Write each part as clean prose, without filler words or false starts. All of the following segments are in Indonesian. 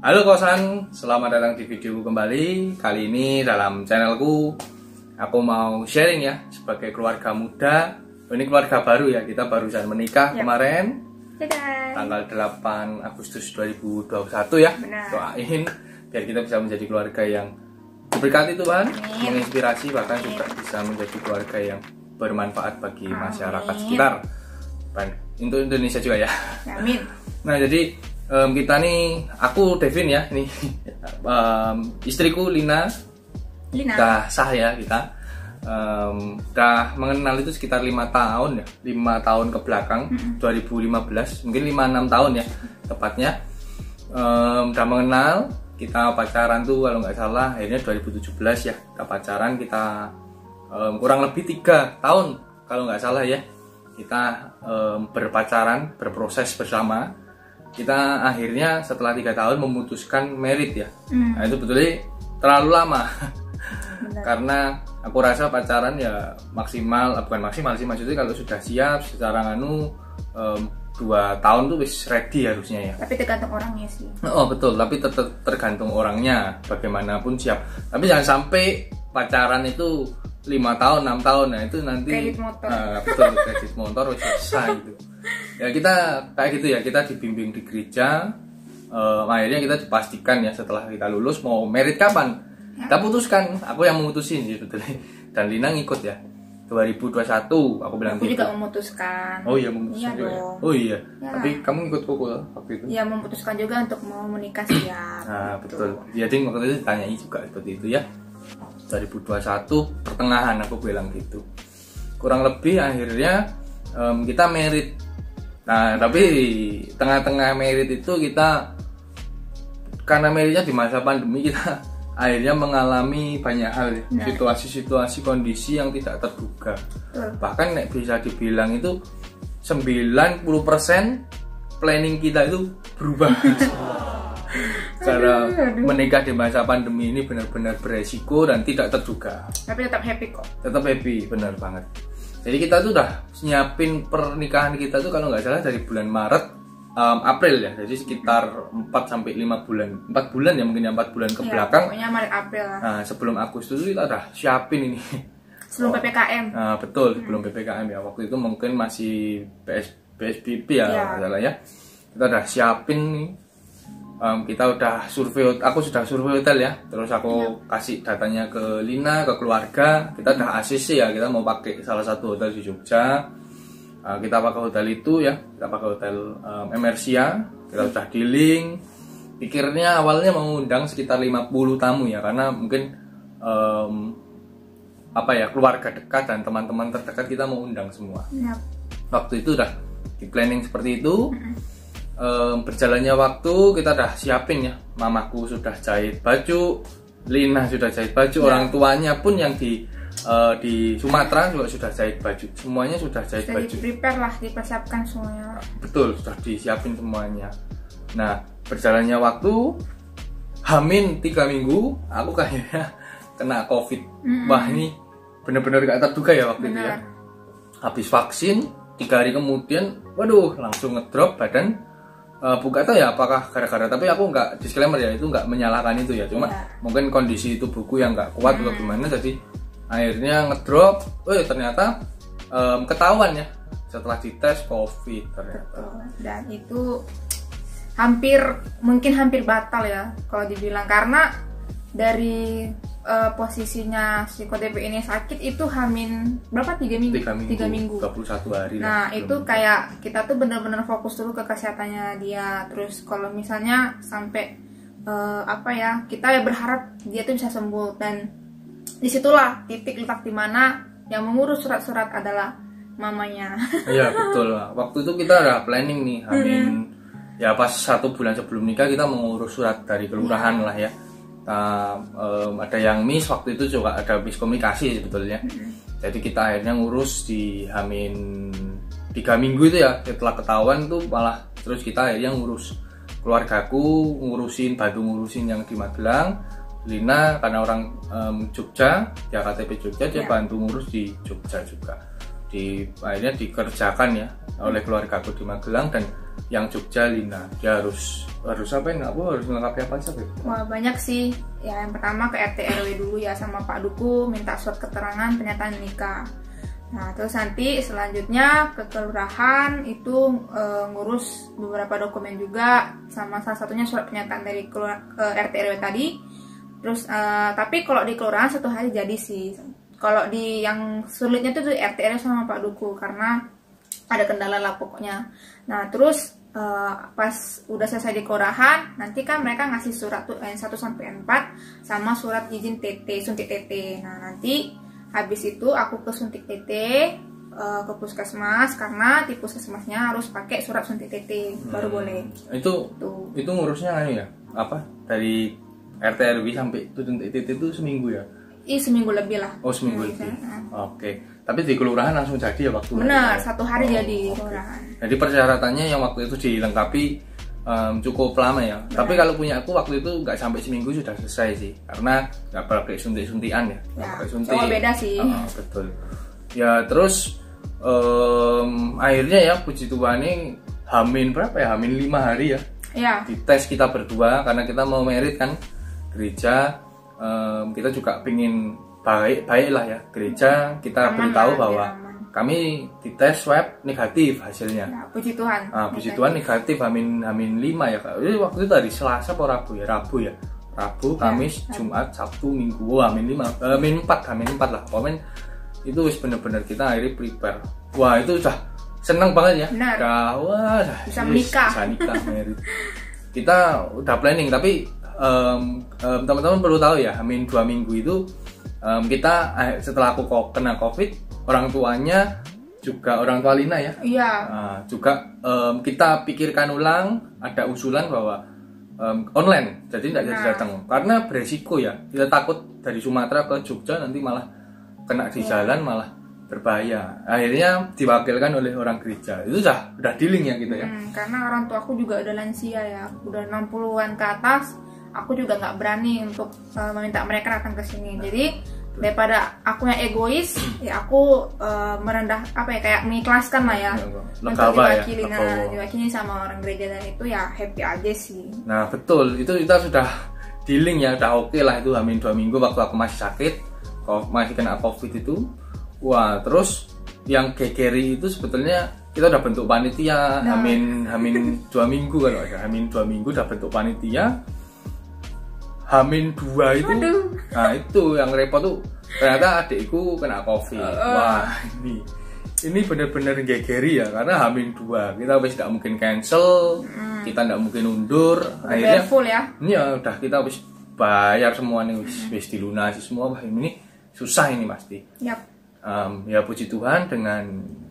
Halo kosan, selamat datang di videoku kembali. Kali ini dalam channelku aku mau sharing ya sebagai keluarga muda. Ini keluarga baru ya, kita barusan menikah kemarin. Dadah. Tanggal 8 Agustus 2021 ya. Benar. Doain biar kita bisa menjadi keluarga yang diberkati Tuhan, menginspirasi, bahkan juga bisa menjadi keluarga yang bermanfaat bagi masyarakat sekitar. Dan untuk Indonesia juga ya. Amin. Nah jadi kita nih, aku Devin ya, nih istriku Lina, udah sah ya kita, udah mengenal itu sekitar 5 tahun ya, 5 tahun ke belakang, 2015, mungkin 5-6 tahun ya tepatnya, udah mengenal, kita pacaran tuh kalau nggak salah akhirnya 2017 ya, kita pacaran, kita kurang lebih 3 tahun kalau nggak salah ya, kita berpacaran, berproses bersama. Kita akhirnya setelah 3 tahun memutuskan married ya. Nah itu betulnya terlalu lama. Karena aku rasa pacaran ya maksimal, bukan maksimal sih, maksudnya kalau sudah siap secara 2 tahun tuh wis ready harusnya ya. Tapi tergantung orangnya sih. Oh betul, tapi tetap tergantung orangnya, bagaimanapun siap. Tapi jangan sampai pacaran itu 5 tahun, 6 tahun, nah itu nanti kredit motor. Betul, kredit motor selesai gitu. Ya kita kayak gitu ya, kita dibimbing di gereja, akhirnya kita dipastikan ya setelah kita lulus mau merit kapan. Kita putuskan, aku yang memutusin gitu, dan Lina ngikut ya. 2021 aku bilang aku gitu. juga memutuskan. Oh iya memutuskan juga ya? Oh iya ya. Tapi kamu ikut pukul waktu itu? Iya memutuskan juga untuk mau menikah siap. Nah betul, jadi waktu itu ditanyai juga seperti itu ya. 2021 pertengahan aku bilang gitu, kurang lebih akhirnya kita merit. Nah tapi tengah-tengah merit itu kita, karena meritnya di masa pandemi, kita akhirnya mengalami banyak hal ya, situasi-situasi kondisi yang tidak terduga. Bahkan bisa dibilang itu 90% planning kita itu berubah. Cara menikah di masa pandemi ini benar-benar beresiko dan tidak terduga. Tapi tetap happy kok. Tetap happy, benar banget. Jadi kita tuh udah nyiapin pernikahan kita tuh kalau nggak salah dari bulan Maret, April ya. Jadi sekitar 4-5 bulan, 4 bulan ya mungkin ya, 4 bulan ke belakang. Pokoknya Maret April lah. Nah sebelum Agustus itu kita udah siapin ini. Sebelum PPKM. Nah betul, sebelum PPKM ya. Waktu itu mungkin masih PSBB ya nggak salah ya. Kita udah siapin nih. Kita udah survei, aku sudah survei hotel ya, terus aku kasih datanya ke Lina, ke keluarga. Kita udah ACC ya, kita mau pakai salah satu hotel di Jogja. Kita pakai hotel itu ya, kita pakai hotel Emersia. Kita udah dealing. Pikirnya awalnya mau undang sekitar 50 tamu ya, karena mungkin keluarga dekat dan teman-teman terdekat kita mau undang semua. Waktu itu udah di planning seperti itu. Berjalannya waktu kita udah siapin ya, mamaku sudah jahit baju, Lina sudah jahit baju, orang tuanya pun yang di Sumatera juga sudah jahit baju, semuanya sudah jahit baju. Sudah prepare lah, dipersiapkan semuanya. Betul, sudah disiapin semuanya. Nah berjalannya waktu, Hamin 3 minggu, aku kayaknya kena COVID. Wah ini bener-bener gak terduga ya waktu itu ya. Habis vaksin 3 hari kemudian, waduh langsung ngedrop badan. Bukan tahu ya apakah gara-gara, tapi aku nggak, disclaimer ya, itu nggak menyalahkan itu ya, cuma mungkin kondisi tubuhku yang nggak kuat atau gimana, jadi akhirnya ngedrop. Ternyata ketahuan ya setelah dites COVID ternyata. Dan itu mungkin hampir batal ya kalau dibilang, karena dari posisinya si KDP ini sakit itu hamin berapa, 3 minggu? 3 minggu 21 hari. Nah itu kayak kita tuh bener-bener fokus dulu ke kesehatannya dia. Terus kalau misalnya sampai kita ya berharap dia tuh bisa sembuh, dan disitulah titik letak dimana yang mengurus surat-surat adalah mamanya. Iya betul. Waktu itu kita udah planning nih hamin ya, pas 1 bulan sebelum nikah kita mengurus surat dari kelurahan lah ya. Ada yang miss waktu itu, juga ada miskomunikasi sebetulnya. Jadi kita akhirnya ngurus di hamin 3 minggu itu ya, setelah ketahuan tuh malah terus kita akhirnya ngurus, keluargaku bantu ngurusin yang di Magelang. Lina karena orang Jogja, dia KTP Jogja, dia bantu ngurus di Jogja juga. Akhirnya dikerjakan ya, oleh keluarga aku di Magelang, dan yang Jogja Lina. Dia harus apa ya? Aku harus melengkapi apa aja, Beb? Wah, banyak sih. Ya, yang pertama ke RT RW dulu ya sama Pak Duku, minta surat keterangan pernyataan nikah. Nah, terus nanti selanjutnya ke kelurahan itu ngurus beberapa dokumen juga, sama salah satunya surat pernyataan dari RT RW tadi. Terus tapi kalau di kelurahan 1 hari jadi sih. Kalau di yang sulitnya tuh di RT RW sama Pak Duku karena ada kendala lah pokoknya. Nah, terus pas udah selesai di kelurahan, nanti kan mereka ngasih surat tuh 1 sampai 4 sama surat izin TT, suntik TT. Nah, nanti habis itu aku ke suntik TT, ke puskesmas, karena di puskesmasnya harus pakai surat suntik TT baru boleh. Itu ngurusnya kan ya? Apa? Dari RT RW sampai suntik TT itu seminggu ya? Seminggu lebih lah. Oh, seminggu lebih. Oke. Tapi di kelurahan langsung jadi ya waktu? Benar, 1 hari jadi kelurahan. Jadi persyaratannya yang waktu itu dilengkapi cukup lama ya. Benar. Tapi kalau punya aku waktu itu nggak sampai seminggu sudah selesai sih, karena nggak pakai suntikan ya. Pakai suntik. Oh, beda sih. Betul. Ya terus akhirnya ya puji Tuhan ini Hamin berapa ya? Hamin 5 hari ya. Iya. Dites kita berdua karena kita mau merit kan gereja. Kita juga pingin baik lah ya gereja. Kita beritahu bahwa kami dites swab negatif hasilnya. Ya, puji Tuhan. Puji Tuhan negatif Hamin 5 ya. Jadi waktu itu hari Selasa atau Rabu ya? Rabu, Kamis, Jumat, Sabtu, Minggu. Hamin 4 lah. Komen itu wis bener-bener kita akhirnya prepare. Wah, itu udah seneng banget ya. Wah, bisa menikah. Bisa nikah, merit. Kita udah planning, tapi teman-teman perlu tahu ya, Hamin 2 minggu itu kita setelah aku kena COVID, orang tuanya juga orang tua Lina ya. Iya. Juga kita pikirkan ulang, ada usulan bahwa online, jadi tidak jadi datang karena beresiko ya. Kita takut dari Sumatera ke Jogja nanti malah kena di jalan, malah berbahaya. Akhirnya diwakilkan oleh orang gereja. Itu udah dealing ya gitu ya. Karena orang tua aku juga udah lansia ya, udah 60-an ke atas. Aku juga nggak berani untuk meminta mereka datang ke sini. Jadi daripada aku yang egois, ya aku kayak mengikhlaskan lah ya, untuk diwakili sama orang gereja, dan itu ya happy aja sih. Nah betul, itu kita sudah dealing ya, udah oke lah itu Hamin 2 minggu waktu aku masih sakit, masih kena COVID itu. Wah, terus yang gegeri itu sebetulnya kita udah bentuk panitia. Hamin 2 minggu kalau ada. Hamin 2 minggu udah bentuk panitia. Hamin 2 itu, nah itu yang repot tuh ternyata adikku kena COVID. Wah, ini bener-bener gegeri ya, karena Hamin 2 kita wis tidak mungkin cancel, kita tidak mungkin undur. Akhirnya full ya. Iya, udah kita wis bayar semua nih, wis dilunasi semua. Wah, ini susah ini pasti. Yap. Ya puji Tuhan dengan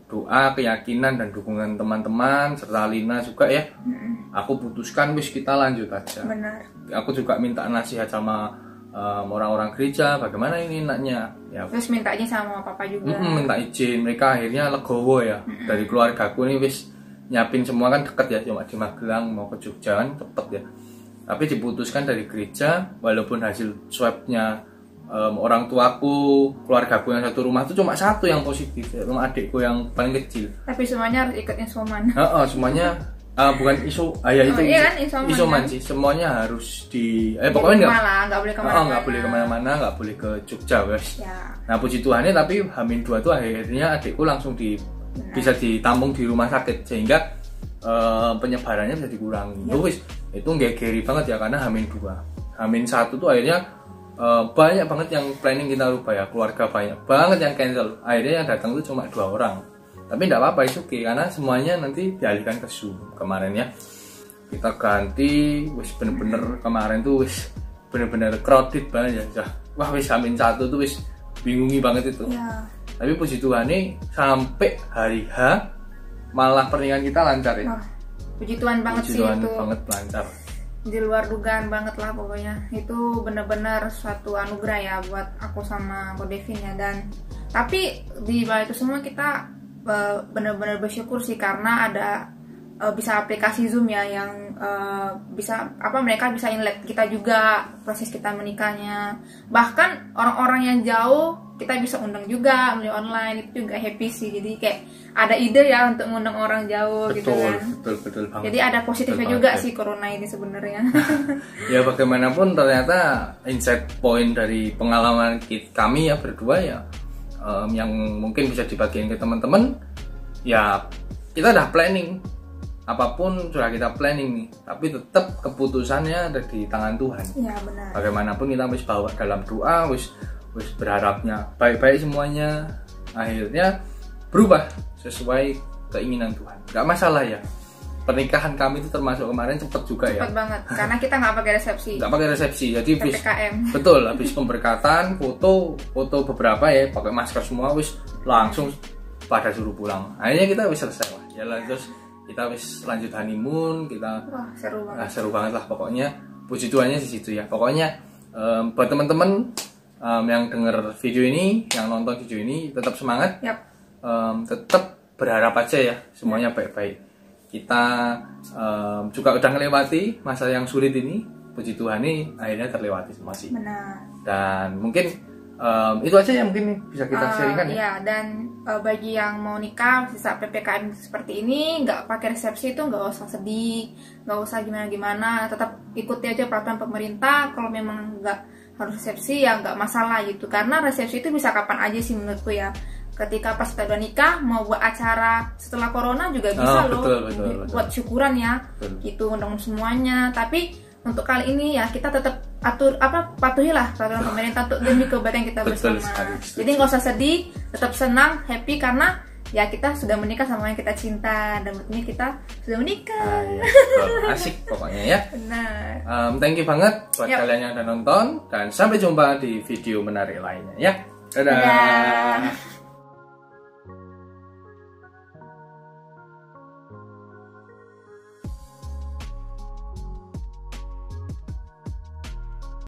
doa, keyakinan dan dukungan teman-teman serta Lina juga ya. Aku putuskan wis kita lanjut aja. Benar. Aku juga minta nasihat sama orang-orang gereja, bagaimana ini enaknya. Ya. Terus minta izin sama papa juga. Minta izin, mereka akhirnya legowo ya. Dari keluargaku ini wis nyiapin semua kan deket ya, cuma di Magelang mau ke Jogja kan cepet ya. Tapi diputuskan dari gereja, walaupun hasil swabnya orang tuaku, keluargaku yang satu rumah itu cuma 1 yang positif, cuma adikku yang paling kecil. Tapi semuanya harus ikut isoman. Semuanya bukan isoman sih, semuanya harus pokoknya nggak boleh kemana-mana, nggak boleh ke Jogja wes. Ya. Nah puji Tuhannya, tapi Hamin 2 tuh akhirnya adikku langsung bisa ditampung di rumah sakit sehingga penyebarannya bisa dikurangi. Itu gegeri banget ya, karena Hamin 2, Hamin 1 tuh akhirnya banyak banget yang planning kita rubah ya, keluarga banyak banget yang cancel. Akhirnya yang datang tuh cuma 2 orang. Tapi tidak apa-apa, itu oke, karena semuanya nanti dialihkan ke Zoom. Kemarin ya kita ganti, wis bener-bener kemarin tuh wis bener-bener crowded banget ya. Wah wis Hamin 1 tuh wis bingungi banget itu ya. Tapi puji Tuhan nih sampai hari H malah pernikahan kita lancar ya. Puji Tuhan banget puji sih Tuhan itu. Banget lancar. Di luar dugaan banget lah pokoknya. Itu benar-benar suatu anugerah ya buat aku sama Ko Devin ya. Dan tapi di balik itu semua kita benar-benar bersyukur sih, karena ada bisa aplikasi Zoom ya, yang mereka bisa inlet kita juga proses kita menikahnya. Bahkan orang-orang yang jauh kita bisa undang juga melalui online, itu juga happy sih. Jadi kayak ada ide ya untuk ngundang orang jauh gitu kan. Betul banget. Jadi ada positifnya juga sih corona ini sebenarnya. Ya bagaimanapun ternyata insight point dari pengalaman kami ya berdua ya, yang mungkin bisa dibagiin ke teman-teman ya, kita udah planning, apapun sudah kita planning nih, tapi tetap keputusannya ada di tangan Tuhan. Iya benar. Bagaimanapun kita wis bawa dalam doa, wis berharapnya baik-baik semuanya, akhirnya berubah sesuai keinginan Tuhan. Gak masalah ya. Pernikahan kami itu termasuk kemarin cepet juga ya. Cepet banget, karena kita nggak pakai resepsi. Nggak pakai resepsi, jadi PPKM. Betul, habis pemberkatan, foto beberapa ya, pakai masker semua, wis langsung pada suruh pulang. Akhirnya kita wis selesai lah. Ya terus kita wis lanjut honeymoon, kita wah seru banget. Seru banget lah pokoknya. Puji Tuhannya di situ ya. Pokoknya buat teman-teman yang denger video ini, yang nonton video ini, tetap semangat. Yap. Tetap berharap aja ya semuanya baik-baik. Kita juga udah ngelewati masa yang sulit ini, puji Tuhan nih akhirnya terlewati semua sih. Benar. Dan mungkin itu aja yang mungkin bisa kita sharingkan ya. Iya, dan bagi yang mau nikah sisa PPKM seperti ini, nggak pakai resepsi itu nggak usah sedih, nggak usah gimana-gimana, tetap ikuti aja peraturan pemerintah. Kalau memang nggak harus resepsi ya nggak masalah gitu, karena resepsi itu bisa kapan aja sih menurutku ya. Ketika pas kita udah nikah mau buat acara setelah corona juga bisa loh. Betul. Buat syukuran ya, gitu undang semuanya. Tapi untuk kali ini ya kita tetap patuhilah peraturan pemerintah untuk demi kebaikan kita bersama. Jadi nggak usah sedih, tetap senang, happy karena ya kita sudah menikah sama yang kita cinta, dan berarti kita sudah menikah. Ya. Asik pokoknya ya. Benar. Thank you banget buat kalian yang udah nonton, dan sampai jumpa di video menarik lainnya ya. Dadah.